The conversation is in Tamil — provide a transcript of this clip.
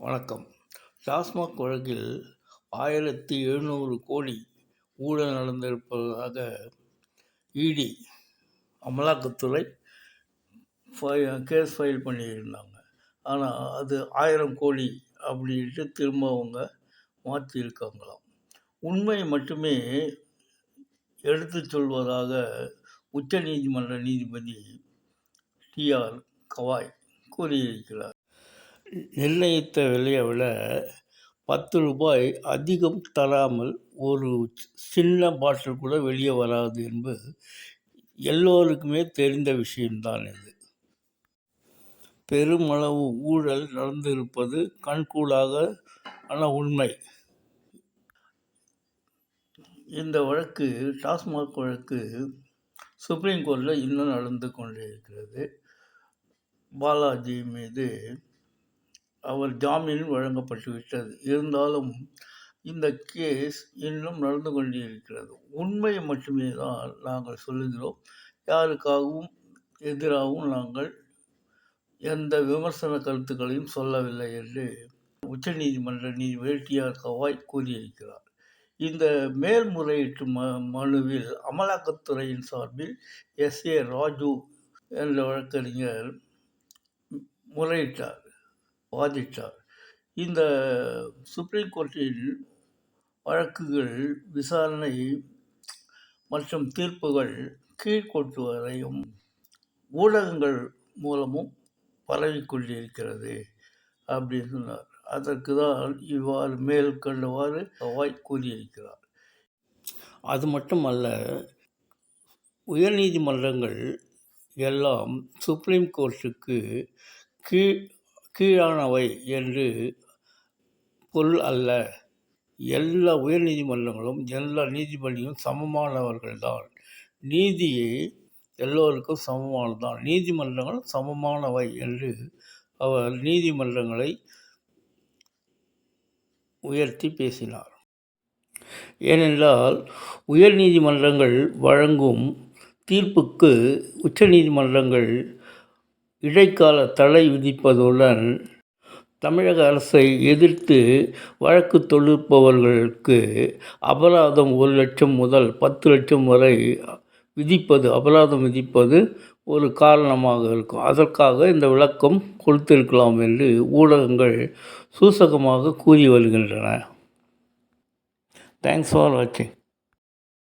வணக்கம். டாஸ்மாக் வழக்கில் 1700 கோடி ஊழல் நடந்திருப்பதாக இடி அமலாக்கத்துறை கேஸ் ஃபைல் பண்ணியிருந்தாங்க. ஆனால் அது 1000 கோடி அப்படின்ட்டு திரும்ப அவங்க மாற்றியிருக்காங்களாம். உண்மை மட்டுமே எடுத்துச் சொல்வதாக உச்சநீதிமன்ற நீதிபதி டிஆர் கவாய் கூறியிருக்கிறார். நிர்ணயித்த விலையை விட 10 ரூபாய் அதிகம் தராமல் ஒரு சின்ன பாட்டில் கூட வெளியே வராது என்பது எல்லோருக்குமே தெரிந்த விஷயம்தான். இது பெருமளவு ஊழல் நடந்திருப்பது கண்கூடாக உண்மை. இந்த வழக்கு, டாஸ்மாக் வழக்கு, சுப்ரீம் கோர்ட்டில் இன்னும் நடந்து கொண்டிருக்கிறது. பாலாஜி மீது அவர் ஜாமீன் வழங்கப்பட்டுவிட்டது. இருந்தாலும் இந்த கேஸ் இன்னும் நடந்து கொண்டிருக்கிறது. உண்மையை மட்டுமே தான் நாங்கள் சொல்லுகிறோம். யாருக்காகவும் எதிராகவும் நாங்கள் எந்த விமர்சன கருத்துக்களையும் சொல்லவில்லை என்று உச்சநீதிமன்ற நீதிபதி டிஆர் கவாய் கூறியிருக்கிறார். இந்த மேல்முறையீட்டு மனுவில் அமலாக்கத்துறையின் சார்பில் எஸ்ஏ ராஜு என்ற வழக்கறிஞர் வாதிட்டார். இந்த சுப்ரீம் கோர்ட்டில் வழக்குகள் விசாரணை மற்றும் தீர்ப்புகள் கீழ்கோர்ட்டு வரையும் ஊடகங்கள் மூலமும் பரவிக்கொண்டிருக்கிறது அப்படின்னு சொன்னார். அதற்கு தான் இவ்வாறு மேல் கண்டவாறு கவாய் கூறியிருக்கிறார். அது மட்டுமல்ல, உயர்நீதிமன்றங்கள் எல்லாம் சுப்ரீம் கோர்ட்டுக்கு கீழானவை என்று பொருள் அல்ல. எல்லா உயர் நீதிமன்றங்களும் எல்லா நீதிபதியும் சமமானவர்கள்தான். நீதியை எல்லோருக்கும் சமமானதுதான். நீதிமன்றங்கள் சமமானவை என்று அவர் நீதிமன்றங்களை உயர்த்தி பேசினார். ஏனென்றால் உயர் நீதிமன்றங்கள் வழங்கும் தீர்ப்புக்கு உச்ச நீதிமன்றங்கள் இடைக்கால தடை விதிப்பதுடன் தமிழக அரசை எதிர்த்து வழக்கு தொடுப்பவர்களுக்கு அபராதம் 1 லட்சம் முதல் 10 லட்சம் வரை அபராதம் விதிப்பது ஒரு காரணமாக இருக்கும். அதற்காக இந்த விளக்கம் கொடுத்திருக்கலாம் என்று ஊடகங்கள் சூசகமாக கூறி வருகின்றன. தேங்க்ஸ் ஃபார் வாட்சிங்.